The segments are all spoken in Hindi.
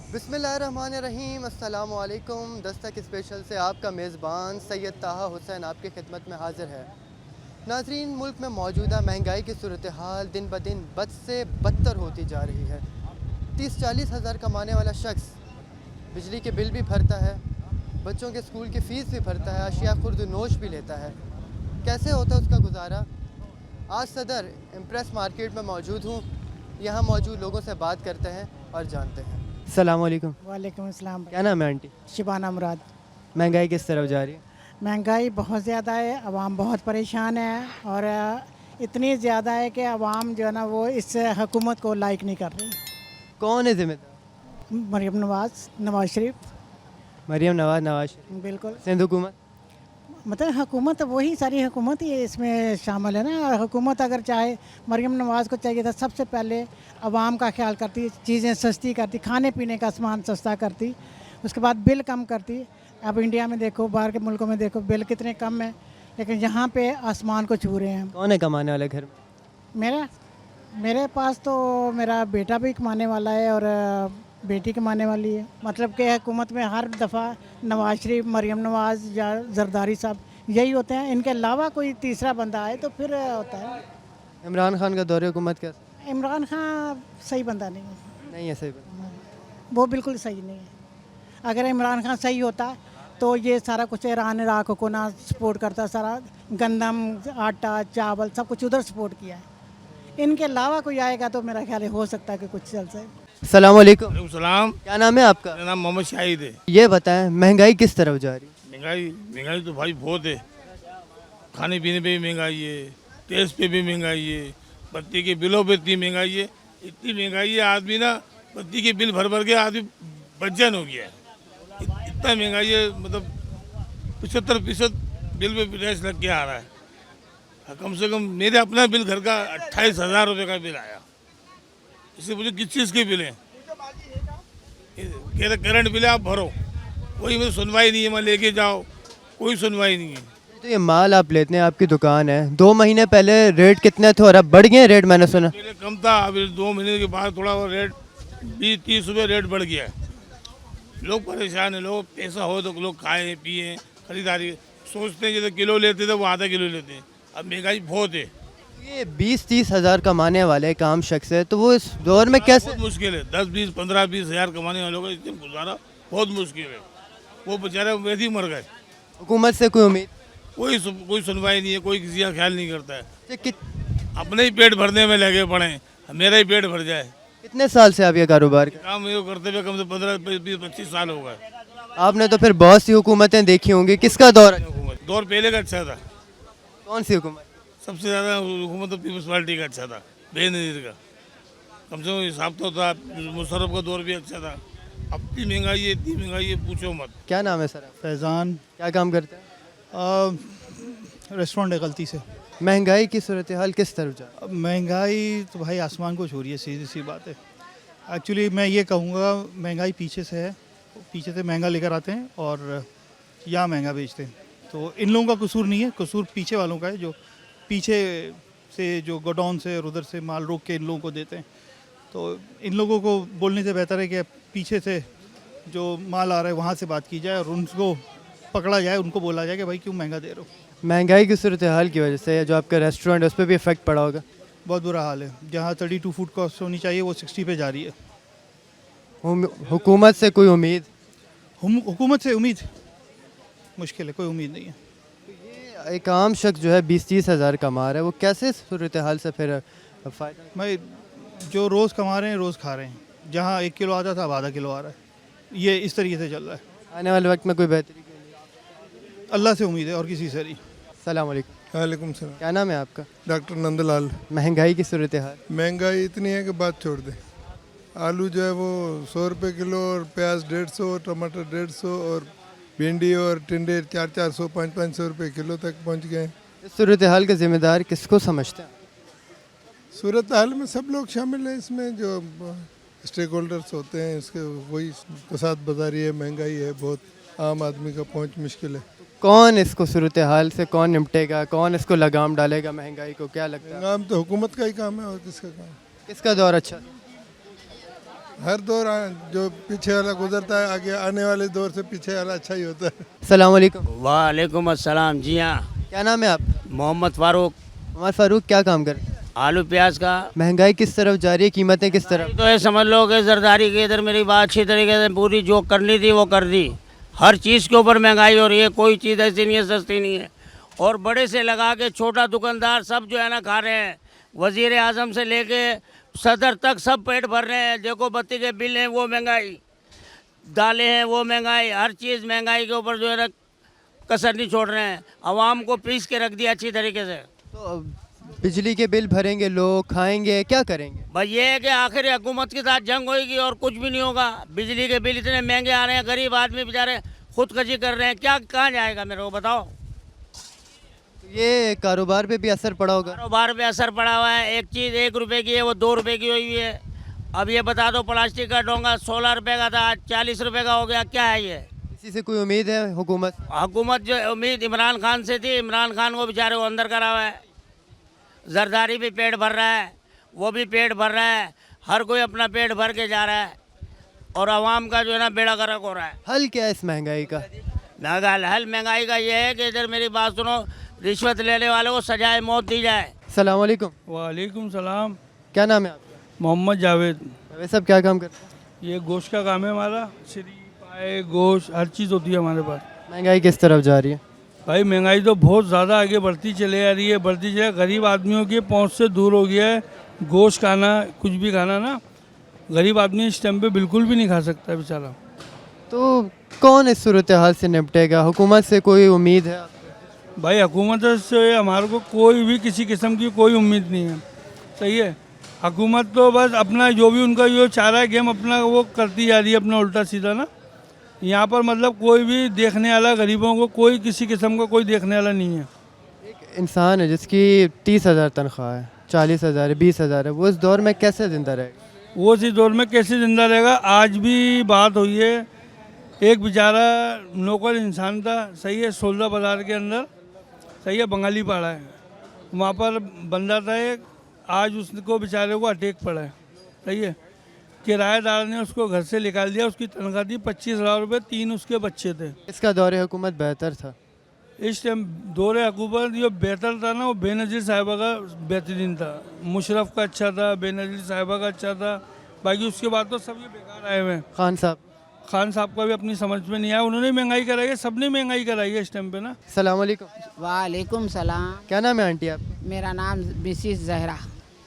बिस्मिल्लाहिर्रहमानिर्रहीम अस्सलाम वालेकुम। दस्तक स्पेशल से आपका मेज़बान सैयद ताहा हुसैन आपकी खिदमत में हाज़िर है। नाज़रीन, मुल्क में मौजूदा महंगाई की सूरत हाल दिन ब दिन बद से बदतर होती जा रही है। 30-40 हज़ार कमाने वाला शख्स बिजली के बिल भी भरता है, बच्चों के स्कूल की फ़ीस भी भरता है, अशिया खुर्द नोश भी लेता है। कैसे होता है उसका गुजारा? आज सदर इम्प्रेस मार्केट में मौजूद हूँ। यहाँ मौजूद लोगों से बात करते हैं और जानते हैं। अस्सलाम वालेकुम। वालेकुम अस्सलाम। क्या नाम है आंटी? शिबाना मुराद। महंगाई किस तरफ जा रही है? महंगाई बहुत ज़्यादा है, आवाम बहुत परेशान है और इतनी ज़्यादा है कि आवाम जो है ना वो इस हुकूमत को लाइक नहीं कर रही। कौन है जिम्मेदार? मरीम नवाज शरीफ। मरीम नवाज शरीफ। बिल्कुल, सिंध हुकूमत। मतलब हुकूमत वही सारी हुकूमत ही इसमें शामिल है ना। हुकूमत अगर चाहे, मरीम नवाज़ को चाहिए था सबसे पहले आवाम का ख्याल करती, चीज़ें सस्ती करती, खाने पीने का सामान सस्ता करती, उसके बाद बिल कम करती। अब इंडिया में देखो, बाहर के मुल्कों में देखो, बिल कितने कम है, लेकिन यहाँ पे आसमान को छू रहे हैं। कौन है कमाने वाले घर में? मेरा मेरे पास तो मेरा बेटा भी कमाने वाला है और बेटी कमाने वाली है। मतलब कि हुकूमत में हर दफ़ा नवाज शरीफ, मरीम नवाज़ या जरदारी साहब यही होते हैं। इनके अलावा कोई तीसरा बंदा आए तो फिर होता है। इमरान खान का दौरे हुकूमत कैसा? इमरान खान सही बंदा नहीं है, नहीं है सही बात। वो बिल्कुल सही नहीं है। अगर इमरान खान सही होता तो ये सारा कुछ ईरान इराक को ना सपोर्ट करता, सारा गंदम, आटा, चावल सब कुछ उधर सपोर्ट किया है। इनके अलावा कोई आएगा तो मेरा ख्याल है हो सकता है कि कुछ चल जाए। अस्सलाम वालेकुम। वालेकुम सलाम। क्या नाम है आपका? मेरा नाम मोहम्मद शाहिद है। ये बताएं, महंगाई किस तरफ जा रही है? महंगाई तो भाई बहुत है। खाने पीने पे भी महंगाई है, तेज पे भी महंगाई है, बत्ती के बिलों पे इतनी महंगाई है। इतनी महंगाई है, आदमी ना बत्ती के बिल भर भर के आदमी बदजन हो गया है। इतना महंगाई है, मतलब 75% बिल पे टैक्स लग के आ रहा है। कम से कम मेरे अपना बिल घर का 28,000 रुपये का बिल आया। इससे मुझे किस चीज़ के बिल हैं? करंट बिल आप भरो, कोई मुझे सुनवाई नहीं है। मैं लेके जाओ, कोई सुनवाई नहीं है। तो ये माल आप लेते हैं, आपकी दुकान है, 2 महीने पहले रेट कितने थे और अब बढ़ गए रेट? मैंने सुना पहले कम था, अभी 2 महीने के बाद थोड़ा और रेट 20-30 रुपये रेट बढ़ गया है। लोग परेशान है। लोग पैसा हो तो लोग खाएं पिए, खरीदारी सोचते हैं। जैसे किलो लेते थे वो आधा किलो लेते हैं। अब महंगाई बहुत है। ये 20-30 हज़ार कमाने वाले एक आम शख्स है, तो वो इस दौर में कैसे? बहुत मुश्किल है। 10-20-15-20 हज़ार कमाने वालों का इससे गुजारा बहुत मुश्किल है। वो बेचारे वैसे ही मर गए। हुकूमत से कोई उम्मीद? कोई सुनवाई नहीं है, कोई किसी का ख्याल नहीं करता है। ये अपने ही पेट भरने में लगे पड़े हैं, मेरा ही पेट भर जाए। कितने साल से आप ये कारोबार कर? काम ये करते हुए कम से 15-20-25 साल हो गए। आपने तो फिर बहुत सी हुकूमतें देखी होंगी, किसका दौर? दौर पहले का अच्छा था। कौन सी हुकूमत? सबसे ज़्यादा हुकूमत तो पीपल्स पार्टी का अच्छा था, बेनज़ीर का। कम से कम हिसाब तो था। मुशर्रफ का दौर भी अच्छा था। अब इतनी महंगाई है पूछो मत। क्या नाम है सर? फैज़ान। क्या काम करते हैं? रेस्टोरेंट है गलती से। महंगाई की सूरत हाल किस तरफ जा रही अब महंगाई तो भाई आसमान को छू रही है, सीधी सी बात है। एक्चुअली मैं ये कहूँगा महंगाई पीछे से है, पीछे से महंगा लेकर आते हैं और यहाँ महंगा बेचते हैं। तो इन लोगों का कसूर नहीं है, कसूर पीछे वालों का है, जो पीछे से जो गोडाउन से और उधर से माल रोक के इन लोगों को देते हैं। तो इन लोगों को बोलने से बेहतर है कि पीछे से जो माल आ रहा है वहाँ से बात की जाए और उनको पकड़ा जाए, उनको बोला जाए कि भाई क्यों महंगा दे रहे हो। महंगाई की सूरत हाल की वजह से जो आपका रेस्टोरेंट है उस पर भी इफेक्ट पड़ा होगा? बहुत बुरा हाल है। जहाँ 32 फूड कॉस्ट होनी चाहिए वो 60 पे जा रही है। हुकूमत से कोई उम्मीद? हुकूमत से उम्मीद मुश्किल है, कोई उम्मीद नहीं है। एक आम शख्स जो है 20-30 हज़ार कमा रहा है, वो कैसे सूरत हाल से फिर फ़ायदा? भाई जो रोज़ कमा रहे हैं रोज़ खा रहे हैं। जहाँ 1 किलो आता था अब आधा किलो आ रहा है। ये इस तरीके से चल रहा है। आने वाले वक्त में कोई बेहतरी? अल्लाह से उम्मीद है और किसी से नहीं। सलाम अलैकुम। वालेकुम सलाम। क्या नाम है आपका? डॉक्टर नंदलाल। महंगाई की सूरत हाल? महंगाई इतनी है कि बात छोड़ दे। आलू जो है वो 100 रुपये किलो और प्याज 150, टमाटर 150 और भिंडी और टिंडे 400-400, 500-500 रुपये किलो तक पहुंच गए। इस सूरत हाल के ज़िम्मेदार किसको समझते हैं? सूरत हाल में सब लोग शामिल हैं इसमें, जो स्टेक होल्डर्स होते हैं इसके, वही कसाद बाजारी है, महंगाई है, बहुत आम आदमी का पहुँच मुश्किल है। कौन इसको सूरत हाल से कौन निपटेगा? कौन इसको लगाम डालेगा महंगाई को? क्या लगता है? काम तो हुकूमत का ही काम है और किसका काम? किसका दौर अच्छा? हर दौर जो पीछे वाला गुजरता है आगे आने वाले दौर से पीछे वाला अच्छा ही होता है। अस्सलाम वालेकुम। वालेकुम अस्सलाम। जी हाँ, क्या नाम है आपका? मोहम्मद फ़ारूक। उमर फारूक, क्या काम करते हैं? आलू प्याज का महंगाई किस तरफ जा रही है, कीमतें किस तरफ? तो ये समझ लो कि जरदारी की इधर मेरी बात अच्छी तरीके से पूरी जो करनी थी वो कर दी। हर चीज़ के ऊपर महंगाई हो रही है, कोई चीज़ ऐसी नहीं है सस्ती नहीं है। और बड़े से लगा के छोटा दुकानदार सब जो है ना खा रहे हैं। वज़ीर आज़म से लेके सदर तक सब पेट भर रहे हैं। देखो बत्ती के बिल हैं वो महंगाई, दालें हैं वो महंगाई, हर चीज़ महंगाई के ऊपर जो है ना कसर नहीं छोड़ रहे हैं। आवाम को पीस के रख दिया अच्छी तरीके से। तो अब बिजली के बिल भरेंगे लोग, खाएंगे, क्या करेंगे? भाई ये है कि आखिर हुकूमत के साथ जंग होगी और कुछ भी नहीं होगा। बिजली के बिल इतने महंगे आ रहे हैं, गरीब आदमी बेचारे खुदकशी कर रहे हैं, क्या कहाँ जाएगा मेरे को बताओ। तो ये कारोबार पे भी असर पड़ा होगा। कारोबार पे असर पड़ा हुआ है। एक चीज़ 1 रुपए की है वो 2 रुपए की हुई है। अब ये बता दो प्लास्टिक का डोंगा 16 रुपए का था, आज 40 रुपए का हो गया। क्या है ये? इसी से कोई उम्मीद है हुकूमत? हुकूमत जो उम्मीद इमरान खान से थी, इमरान खान को बेचारे को अंदर करा हुआ है। जरदारी भी पेट भर रहा है, वो भी पेट भर रहा है, हर कोई अपना पेट भर के जा रहा है और आवाम का जो है ना बेड़ा गर्क हो रहा है। हल क्या है इस महंगाई का? हल महंगाई का ये है कि इधर मेरी बात सुनो, रिश्वत लेने वालों को सजाए मौत दी जाए। अस्सलाम वालेकुम। वालेकुम सलाम। क्या नाम है आपका? मोहम्मद जावेद। वैसे सब क्या काम करते हैं? ये गोश्त का काम है हमारा। श्री पाए गोश्त हर चीज़ होती है हमारे पास। महंगाई किस तरफ जा रही है? भाई महंगाई तो बहुत ज़्यादा आगे बढ़ती चले आ रही है, बढ़ती चले। गरीब आदमियों के पहुंच से दूर हो गया है गोश्त खाना, कुछ भी खाना ना। गरीब आदमी इस टाइम पे बिल्कुल भी नहीं खा सकता बेचारा। तो कौन इस सूरत हाल से निपटेगा? हुकूमत से कोई उम्मीद है आपको? भाई हुकूमत से हमारे को कोई भी किसी किस्म की कोई उम्मीद नहीं है। सही है, हुकूमत तो बस अपना जो भी उनका जो चाह रहा है गेम अपना वो करती जा रही है, अपना उल्टा सीधा ना। यहाँ पर मतलब कोई भी देखने वाला, गरीबों को कोई किसी किस्म का कोई देखने वाला नहीं है। एक इंसान है जिसकी 30,000 तनख्वाह है, 40,000 है, 20,000 है, वो इस दौर में कैसे ज़िंदा रहेगा? वो इस दौर में कैसे ज़िंदा रहेगा? आज भी बात हुई है, एक बेचारा लोकल इंसान था, सही है, सोलदा बाज़ार के अंदर, सही है, बंगाली पाड़ा है, वहाँ पर बंदा था एक, आज उसको बेचारे को अटैक पड़ा है। सही है, किराएदार ने उसको घर से निकाल दिया। उसकी तनख्वाह थी 25,000 रुपये, 3 उसके बच्चे थे। इसका दौर हुकूमत बेहतर था? इस टाइम दौरे हुकूमत जो बेहतर था ना, वो बेनज़ीर साहिबा का बेहतरीन था। मुशर्रफ का अच्छा था, बेनज़ीर साहिबा का अच्छा था, बाकी उसके बाद तो सब ये बेकार आए हुए हैं। खान साहब? खान साहब का भी अपनी समझ में नहीं आया, उन्होंने महंगाई कराई है, सबने महंगाई कराई है इस टाइम पे ना। अस्सलाम वालेकुम। वालेकुम सलाम। क्या नाम है आंटी आपका? मेरा नाम मिसिस जहरा।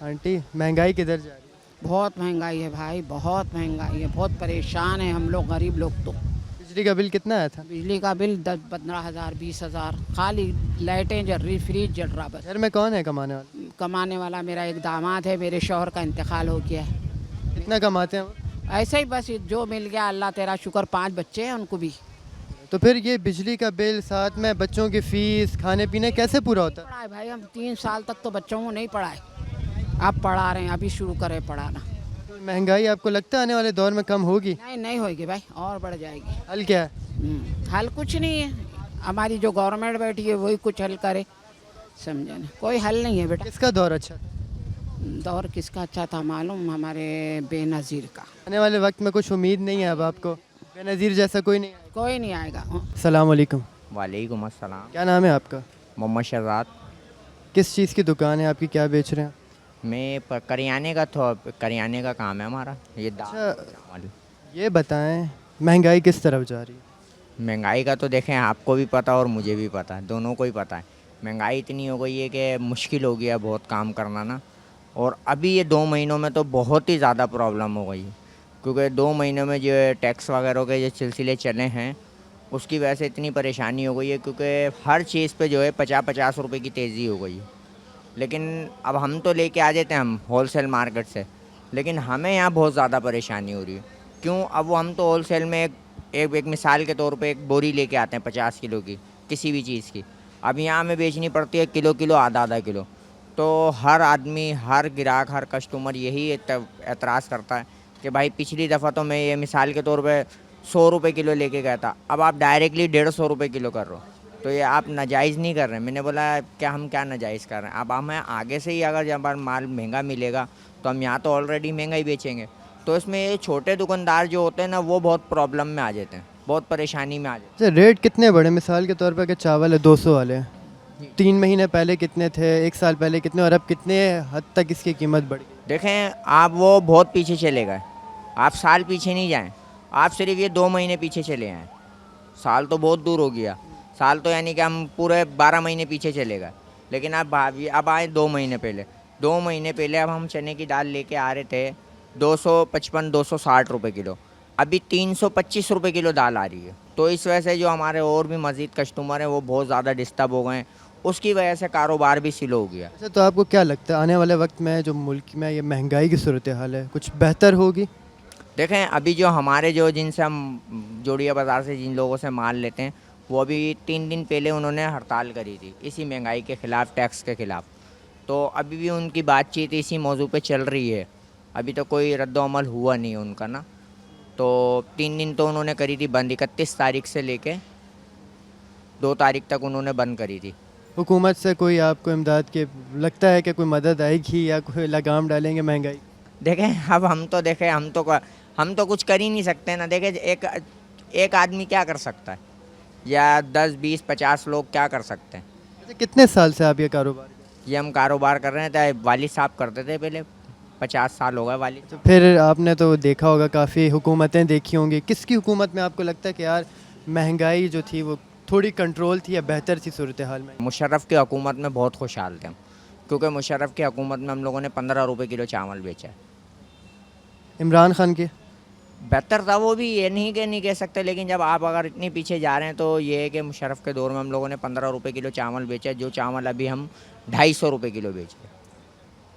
आंटी, महंगाई किधर जा रही है? बहुत महंगाई है भाई, बहुत महंगाई है, बहुत परेशान है हम लोग गरीब लोग। तो बिजली का बिल कितना आया था? बिजली का बिल 10-15 हज़ार, 20,000, खाली लाइटें जल रही, फ्रिज जल रहा बस। घर में कौन है कमाने वाला? कमाने वाला मेरा एक दामाद है, मेरे शौहर का इंतकाल हो गया है। कितना कमाते हैं वो? ऐसे ही बस जो मिल गया, अल्लाह तेरा शुक्र। 5 बच्चे हैं उनको भी। तो फिर ये बिजली का बिल, साथ में बच्चों की फीस, खाने पीने कैसे पूरा होता है? पढ़ाए भाई, हम 3 साल तक तो बच्चों को नहीं पढ़ाए, अब पढ़ा रहे हैं, अभी शुरू करें पढ़ाना। तो महंगाई आपको लगता है आने वाले दौर में कम होगी? नहीं होगी भाई, और बढ़ जाएगी। हल क्या है? हल कुछ नहीं है, हमारी जो गवर्नमेंट बैठी है वही कुछ हल करे, समझे ना। कोई हल नहीं है बेटा। किसका दौर अच्छा था? दौर किसका अच्छा था मालूम? हमारे बेनज़ीर का। आने वाले वक्त में कुछ उम्मीद नहीं है अब आपको? बेनज़ीर जैसा कोई नहीं आएगा? कोई नहीं आएगा। अस्सलाम वालेकुम। वालेकुम अस्सलाम। क्या नाम है आपका? मोहम्मद शहजाद। किस चीज़ की दुकान है आपकी, क्या बेच रहे हैं? मैं करियाने का करियाने का काम है हमारा। ये दाल अच्छा। चावल। ये बताएं महंगाई किस तरफ जा रही है? महंगाई का तो देखें आपको भी पता और मुझे भी पता है, दोनों को ही पता है। महंगाई इतनी हो गई है कि मुश्किल हो गया बहुत काम करना ना। और अभी ये 2 महीनों में तो बहुत ही ज़्यादा प्रॉब्लम हो गई है, क्योंकि 2 महीनों में जो टैक्स वगैरह के जो सिलसिले चले हैं उसकी वजह से इतनी परेशानी हो गई है, क्योंकि हर चीज़ पे जो है 50-50 रुपये की तेज़ी हो गई है। लेकिन अब हम तो लेके आ जाते हैं हम होलसेल मार्केट से, लेकिन हमें यहाँ बहुत ज़्यादा परेशानी हो रही है। क्यों? अब वो हम तो होलसेल में एक मिसाल के तौर पे एक बोरी लेके आते हैं 50 किलो की किसी भी चीज़ की। अब यहाँ हमें बेचनी पड़ती है किलो आधा किलो। तो हर आदमी, हर ग्राहक, हर कस्टमर यही एतराज़ करता है कि भाई पिछली दफ़ा तो मैं ये मिसाल के तौर पे 100 रुपये किलो लेके गया था, अब आप डायरेक्टली 150 रुपये किलो कर रहे हो, तो ये आप नाजायज़ नहीं कर रहे हैं। मैंने बोला क्या हम क्या नाजायज़ कर रहे हैं? अब हमें आगे से ही अगर जब माल महंगा मिलेगा तो हम यहाँ तो ऑलरेडी महंगा ही बेचेंगे, तो इसमें ये छोटे दुकानदार जो होते हैं ना वो बहुत प्रॉब्लम में आ जाते हैं, बहुत परेशानी में आ जाते अच्छा, रेट कितने बढ़े? मिसाल के तौर पर अगर चावल है 200 वाले हैं, 3 महीने पहले कितने थे, 1 साल पहले कितने, और अब कितने हद तक इसकी कीमत बढ़ गई? हैं। देखें आप वो बहुत पीछे चले गए, आप साल पीछे नहीं जाएं, आप सिर्फ ये 2 महीने पीछे चले आएँ। साल तो बहुत दूर हो गया, साल तो यानी कि हम पूरे 12 महीने पीछे चले गए। लेकिन अब आए 2 महीने पहले, 2 महीने पहले अब हम चने की दाल लेके आ रहे थे 255-260 रुपये किलो, अभी 325 रुपये किलो दाल आ रही है। तो इस वजह से जो हमारे और भी मज़ीद कस्टमर हैं वो बहुत ज़्यादा डिस्टर्ब हो गए हैं, उसकी वजह से कारोबार भी स्लो हो गया। अच्छा, तो आपको क्या लगता है आने वाले वक्त में जो मुल्क में ये महंगाई की सूरत हाल है कुछ बेहतर होगी? देखें अभी जो हमारे जो जिनसे हम जोड़िया बाज़ार से जिन लोगों से माल लेते हैं वो अभी 3 दिन पहले उन्होंने हड़ताल करी थी इसी महंगाई के ख़िलाफ़, टैक्स के ख़िलाफ़। तो अभी भी उनकी बातचीत इसी मौजू पे चल रही है, अभी तो कोई रद्द-ओ-अमल हुआ नहीं है उनका ना। तो 3 दिन तो उन्होंने करी थी बंद, 31 तारीख से लेके 2 तारीख तक उन्होंने बंद करी थी। हुकूमत से कोई आपको इमदाद के लगता है कि कोई मदद आएगी या कोई लगाम डालेंगे महंगाई? देखें अब हम तो कुछ कर ही नहीं सकते ना। देखें एक आदमी क्या कर सकता है, या 10, 20, 50 लोग क्या कर सकते हैं। अच्छा, कितने साल से आप ये कारोबार कर रहे हैं? ये हम कारोबार कर रहे हैं, तो वालिद साहब करते थे पहले, 50 साल हो गए वालिद। तो फिर आपने तो देखा होगा, काफ़ी हुकूमतें देखी होंगी, किसकी हुकूमत में आपको लगता है कि यार महंगाई जो थी वो थोड़ी कंट्रोल थी या बेहतर थी सूरत हाल में? मुशर्रफ की हुकूमत में बहुत खुशहाल थे हम, क्योंकि मुशर्रफ की हुकूमत में हम लोगों ने 15 रुपये किलो चावल बेचा है। इमरान खान के बेहतर था वो भी, ये नहीं कह सकते, लेकिन जब आप अगर इतनी पीछे जा रहे हैं तो ये है कि मुशर्रफ के दौर में हम लोगों ने 15 रुपये किलो चावल बेचा है, जो चावल अभी हम 250 रुपये किलो बेच रहे हैं।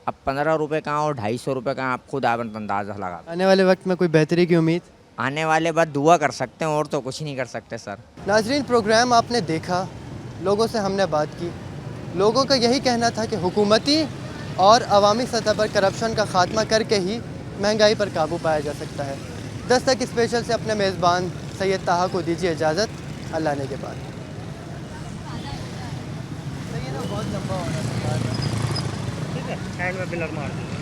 अब 15 रुपये कहाँ और 250 रुपये कहाँ, आप खुद अंदाज़ा लगा। आने वाले वक्त में कोई बेहतरी की उम्मीद? आने वाले बाद दुआ कर सकते हैं और तो कुछ नहीं कर सकते सर। नाजरीन, प्रोग्राम आपने देखा, लोगों से हमने बात की, लोगों का यही कहना था कि हुकूमती और अवामी सतह पर करप्शन का ख़ात्मा करके ही महंगाई पर काबू पाया जा सकता है। दस्तक स्पेशल से अपने मेज़बान सैयद ताहा को दीजिए इजाज़त, अल्लाह ने के बाद। बहुत लंबा हो रहा है। ठीक है, साइड में पिलर मार दीजिए।